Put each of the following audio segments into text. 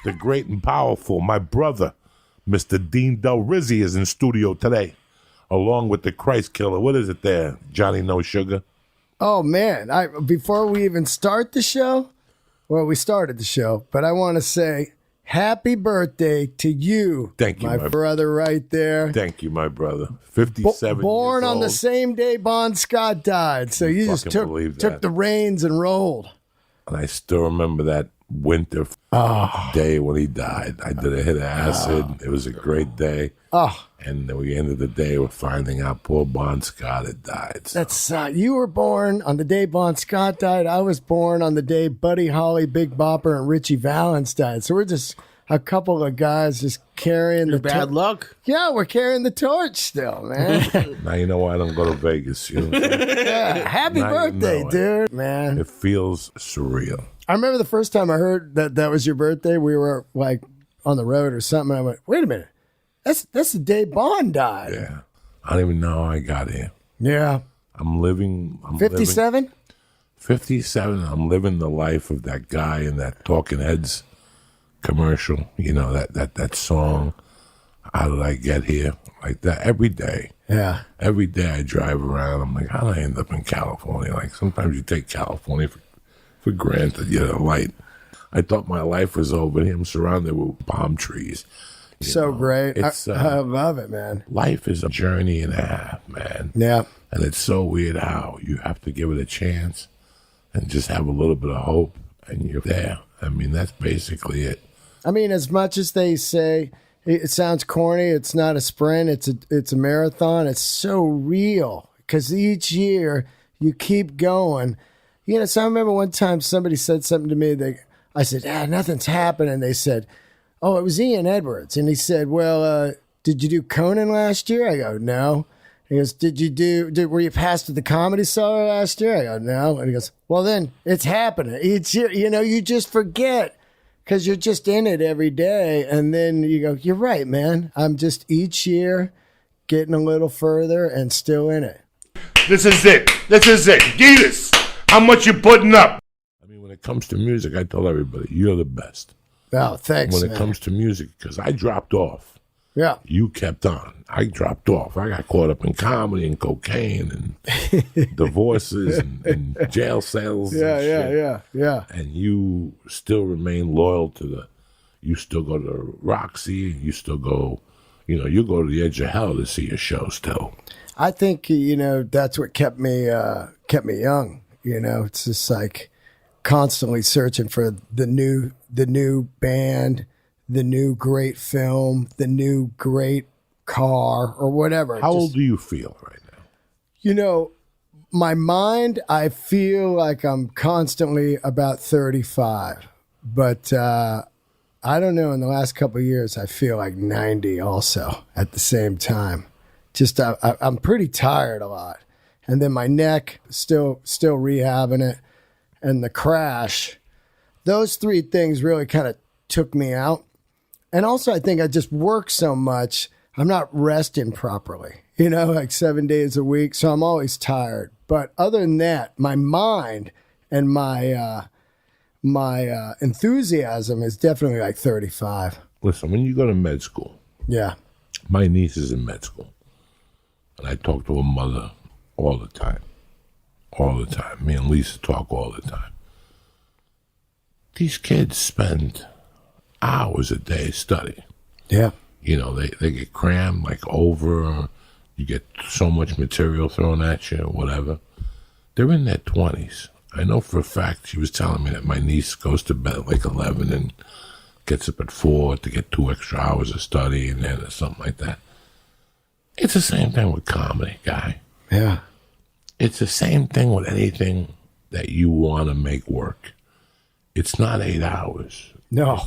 the great and powerful, my brother, Mr. Dean Delray is in studio today, along with the Christ Killer. What is it there, Johnny No Sugar? Oh, man. Before we even start the show, well, we started the show, but I want to say happy birthday to you. Thank you, my brother right there. Thank you, my brother. 57 Born years on old. the same day Bon Scott died, so you just took the reins and rolled. And I still remember that winter day when he died. I did a hit of acid. It was a great day. And then we ended the day with finding out poor Bon Scott had died. So. That's you were born on the day Bon Scott died. I was born on the day Buddy Holly, Big Bopper, and Richie Valens died. So we're just a couple of guys just carrying the bad luck. Yeah, we're carrying the torch still, man. Now you know why I don't go to Vegas. You know yeah, happy birthday, dude, man. It feels surreal. I remember the first time I heard that was your birthday. We were like on the road or something. And I went, wait a minute. That's the day Bond died. Yeah. I don't even know how I got here. Yeah. I'm living. 57? 57. I'm living the life of that guy in that Talking Heads commercial. You know, that song, How Did I Get Here? Like that every day. Yeah. Every day I drive around. I'm like, how did I end up in California? Like sometimes you take California for granted, you know, like I thought my life was over here. I'm surrounded with palm trees. So great. I love it, man. Life is a journey and a half, man. Yeah. And it's so weird how you have to give it a chance and just have a little bit of hope and you're there. I mean, that's basically it. I mean, as much as they say, it sounds corny, it's not a sprint, it's a marathon, it's so real because each year you keep going. You know, so I remember one time somebody said something to me. I said, nothing's happening. They said, oh, it was Ian Edwards. And he said, well, did you do Conan last year? I go, no. He goes, were you passed at the Comedy Cellar last year? I go, no. And he goes, well, then it's happening. It's, you know, you just forget because you're just in it every day. And then you go, you're right, man. I'm just each year getting a little further and still in it. This is it. Diaz, how much you putting up? I mean, when it comes to music, I tell everybody, you're the best. Oh, thanks, when it comes to music, because I dropped off. Yeah. You kept on. I dropped off. I got caught up in comedy and cocaine and divorces and jail cells. Yeah. And you still remain loyal to you still go to Roxy. You still go, you know, you go to the edge of hell to see a show still. I think, you know, that's what kept me young. You know, it's just like constantly searching for the new band, the new great film, the new great car or whatever. How old do you feel right now? You know, my mind, I feel like I'm constantly about 35, but I don't know. In the last couple of years, I feel like 90 also at the same time. Just I'm pretty tired a lot. And then my neck, still rehabbing it. And the crash, those three things really kind of took me out. And also, I think I just work so much, I'm not resting properly, you know, like 7 days a week. So I'm always tired. But other than that, my mind and my enthusiasm is definitely like 35. Listen, when you go to med school, yeah, my niece is in med school. And I talk to her mother all the time. All the time. Me and Lisa talk all the time. These kids spend hours a day studying. Yeah. You know, they get crammed like over, you get so much material thrown at you or whatever. They're in their 20s. I know for a fact, she was telling me that my niece goes to bed at like 11 and gets up at 4 to get 2 extra hours of study and then or something like that. It's the same thing with comedy, guy. Yeah. It's the same thing with anything that you want to make work. It's not 8 hours. No.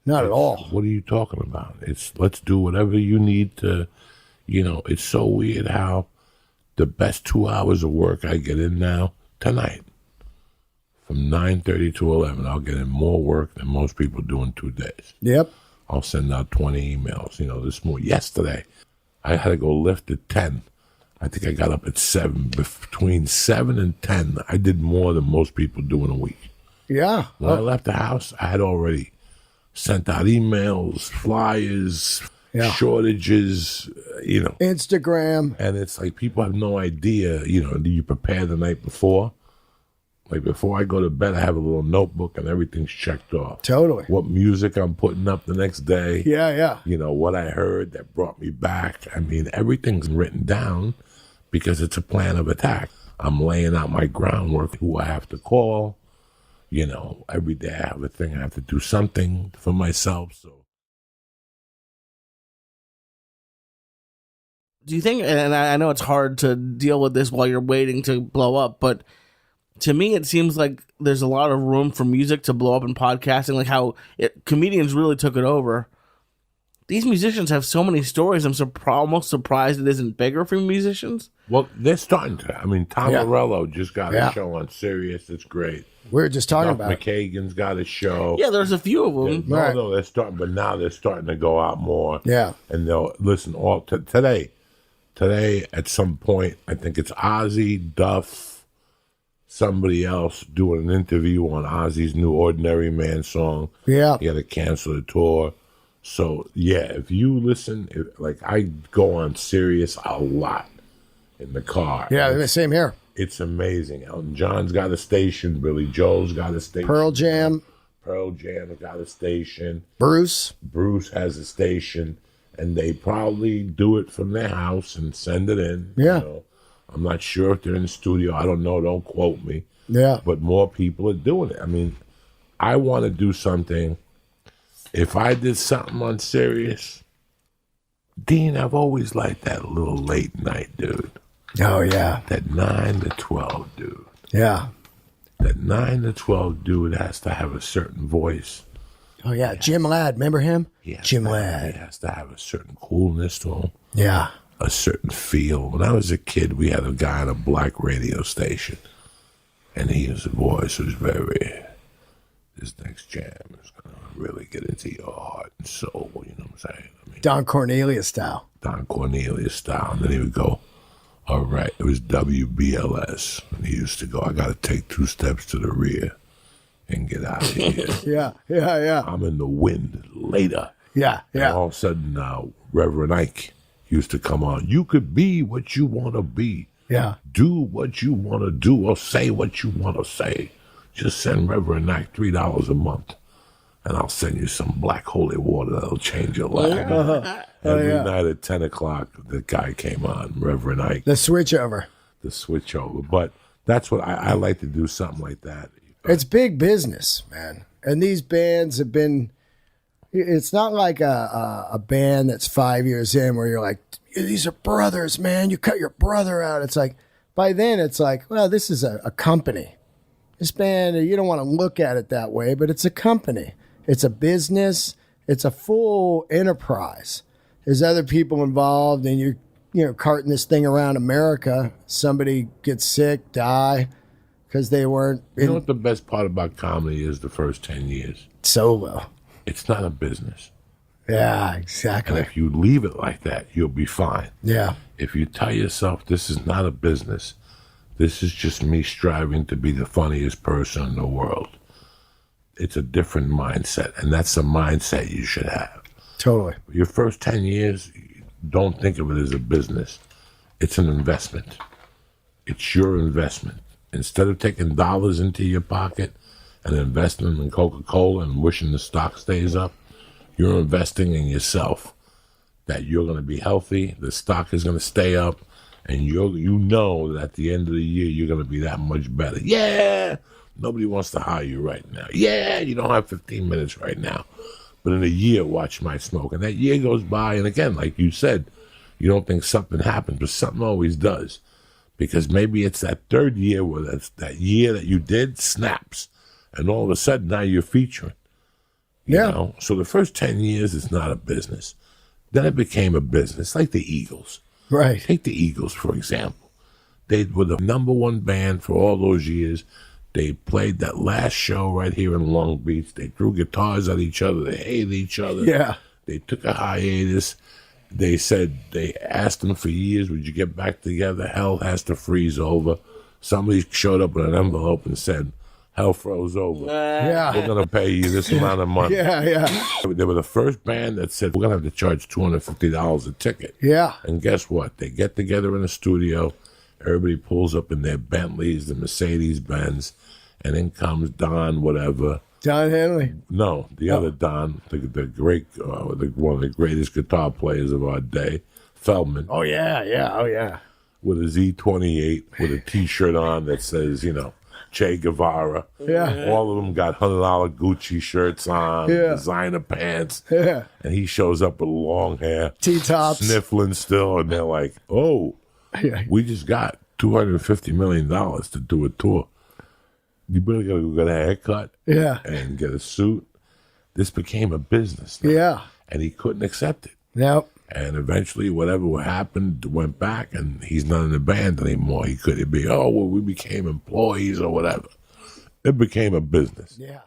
Not at all. What are you talking about? It's let's do whatever you need to, you know, it's so weird how the best 2 hours of work I get in now, tonight, from 9:30 to 11, I'll get in more work than most people do in 2 days. Yep. I'll send out 20 emails. You know, yesterday, I had to go lift at 10. I think I got up at 7. Between 7 and 10, I did more than most people do in a week. Yeah. When I left the house, I had already sent out emails, flyers, shortages, Instagram. And it's like people have no idea, do you prepare the night before? Like before I go to bed, I have a little notebook and everything's checked off. Totally. What music I'm putting up the next day. Yeah. What I heard that brought me back. I mean, everything's written down because it's a plan of attack. I'm laying out my groundwork, who I have to call. Every day I have a thing. I have to do something for myself. So. Do you think, and I know it's hard to deal with this while you're waiting to blow up, but to me, it seems like there's a lot of room for music to blow up in podcasting, like how comedians really took it over. These musicians have so many stories. I'm almost surprised it isn't bigger for musicians. Well, they're starting to. I mean, Tom Morello just got a show on Sirius. It's great. We were just talking about McKagan's got a show. Yeah, there's a few of them. No, they're starting, but now they're starting to go out more. Yeah. And they'll listen all today. Today, at some point, I think it's Ozzy, Duff, somebody else doing an interview on Ozzy's new Ordinary Man song. Yeah. He had to cancel the tour. So, if you listen, I go on Sirius a lot in the car. Yeah, same here. It's amazing. Elton John's got a station. Billy Joel's got a station. Pearl Jam has got a station. Bruce has a station. And they probably do it from their house and send it in. Yeah. I'm not sure if they're in the studio. I don't know. Don't quote me. Yeah. But more people are doing it. I mean, I want to do something. If I did something on Sirius, Dean, I've always liked that little late night dude. Oh, yeah. That 9 to 12 dude. Yeah. That 9 to 12 dude has to have a certain voice. Oh, yeah. Jim Ladd. Remember him? Jim Ladd. He has to have a certain coolness to him. Yeah. A certain feel. When I was a kid, we had a guy on a black radio station, and his voice was very, this next jam is going to really get into your heart and soul, you know what I'm saying? I mean, Don Cornelius style. And then he would go, all right, it was WBLS. And he used to go, I got to take 2 steps to the rear and get out of here. Yeah. I'm in the wind later. Yeah. And all of a sudden, Reverend Ike used to come on. You could be what you want to be. Yeah. Do what you want to do or say what you want to say. Just send Reverend Ike $3 a month, and I'll send you some black holy water that'll change your life. Every night at 10 o'clock, the guy came on, Reverend Ike. The switch over. But that's what I like to do, something like that. It's big business, man. And these bands have been... It's not like a band that's 5 years in where you're like, these are brothers, man. You cut your brother out. It's like, by then it's like, well, this is a company. This band, you don't want to look at it that way, but it's a company. It's a business. It's a full enterprise. There's other people involved, and you're carting this thing around America. Somebody gets sick, die, because they weren't... You know what the best part about comedy is? The first 10 years. Solo. It's not a business. Yeah, exactly. And if you leave it like that, you'll be fine. Yeah. If you tell yourself this is not a business, this is just me striving to be the funniest person in the world, it's a different mindset, and that's the mindset you should have. Totally. Your first 10 years, don't think of it as a business. It's an investment. It's your investment. Instead of taking dollars into your pocket and investing them in Coca-Cola and wishing the stock stays up, you're investing in yourself, that you're going to be healthy, the stock is going to stay up, and you know that at the end of the year, you're going to be that much better. Yeah, nobody wants to hire you right now. Yeah, you don't have 15 minutes right now. But in a year, watch my smoke. And that year goes by, and again, like you said, you don't think something happens, but something always does. Because maybe it's that third year where that year that you did snaps, and all of a sudden now you're featuring. You know? So the first 10 years is not a business. Then it became a business, like the Eagles. Right. Take the Eagles, for example. They were the number one band for all those years. They played that last show right here in Long Beach. They threw guitars at each other. They hated each other. Yeah. They took a hiatus. They said, they asked them for years, would you get back together? Hell has to freeze over. Somebody showed up with an envelope and said, hell froze over. Yeah. We're going to pay you this amount of money. Yeah. They were the first band that said, we're going to have to charge $250 a ticket. Yeah. And guess what? They get together in a studio. Everybody pulls up in their Bentleys, the Mercedes-Benz, and in comes Don, whatever. Don Henley. No, the other Don, the great, one of the greatest guitar players of our day, Feldman. Oh, yeah. With a Z28, with a T-shirt on that says, Che Guevara. Yeah. All of them got $100 Gucci shirts on, designer pants. Yeah. And he shows up with long hair, T-tops. sniffling still, and they're like, oh, we just got $250 million to do a tour. You better go get a haircut and get a suit. This became a business now. Yeah. And he couldn't accept it. Nope. And eventually, whatever happened went back, and he's not in the band anymore. He could be, we became employees or whatever. It became a business. Yeah.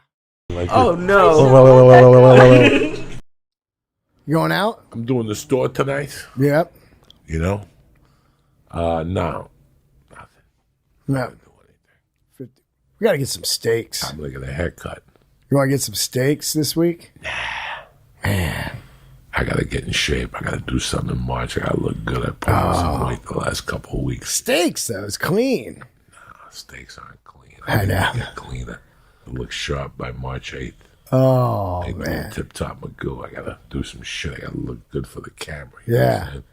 Like Oh, this. no. You going out? I'm doing the store tonight, Yep. No. Nothing. No. Don't do anything. We got to get some steaks. I'm going to get a haircut. You want to get some steaks this week? Man. I got to get in shape. I got to do something in March. I got to look good. I put on some weight the last couple of weeks. Steaks, though. It's clean. Steaks aren't clean. I know. Get cleaner. It looks sharp by March 8th. Oh, I do man. tip-top Magoo. I got to do some shit. I got to look good for the camera. You know Yeah. what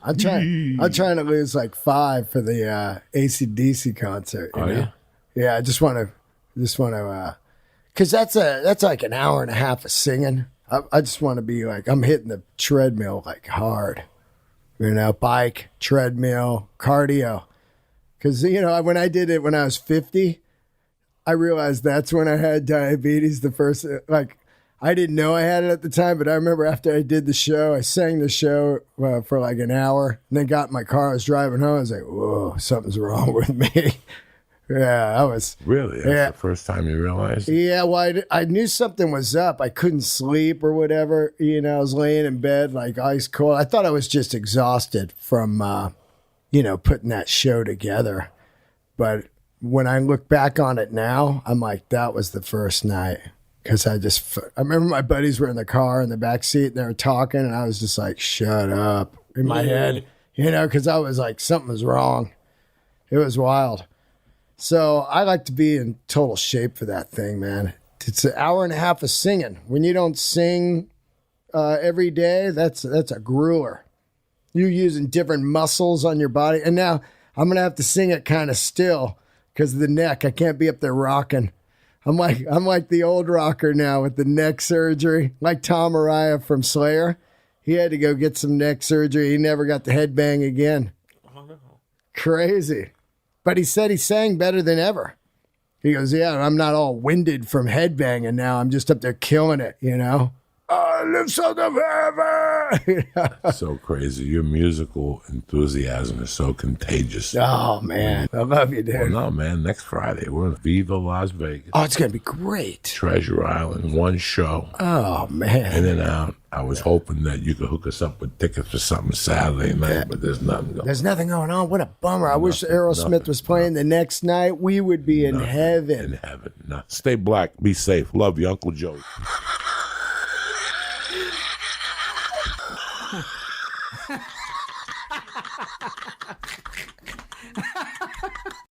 I'm saying? I'm trying to lose like 5 for the AC/DC concert. You know? Yeah, I just want to, because that's like an hour and a half of singing. I just want to be like, I'm hitting the treadmill like hard, bike, treadmill, cardio. Because, when I did it when I was 50, I realized that's when I had diabetes the first, I didn't know I had it at the time, but I remember after I did the show, I sang the show for like an hour and then got in my car. I was driving home. I was like, whoa, something's wrong with me. Yeah, I was. Really? That's the first time you realized? Yeah, well, I knew something was up. I couldn't sleep or whatever. I was laying in bed like ice cold. I thought I was just exhausted from, putting that show together. But when I look back on it now, I'm like, that was the first night. Because I remember my buddies were in the car in the back seat and they were talking and I was just like, shut up in my head, because I was like, something was wrong. It was wild. So I like to be in total shape for that thing, man. It's an hour and a half of singing. When you don't sing every day, that's a grueler. You're using different muscles on your body. And now I'm going to have to sing it kind of still because of the neck. I can't be up there rocking. I'm like the old rocker now with the neck surgery, like Tom Araya from Slayer. He had to go get some neck surgery. He never got the headbang again. Oh, no. Crazy. But he said he sang better than ever. He goes, yeah, I'm not all winded from headbanging now. I'm just up there killing it, I live south of heaven. So crazy. Your musical enthusiasm is so contagious. Oh, man. I love you, dude. Well, no, man. Next Friday, we're in Viva Las Vegas. Oh, it's going to be great. Treasure Island, one show. Oh, man. In and out. I was hoping that you could hook us up with tickets for something Saturday night, but there's nothing going on. There's nothing going on. What a bummer. I wish Aerosmith was playing the next night. We would be in heaven. In heaven. No. Stay black. Be safe. Love you, Uncle Joey.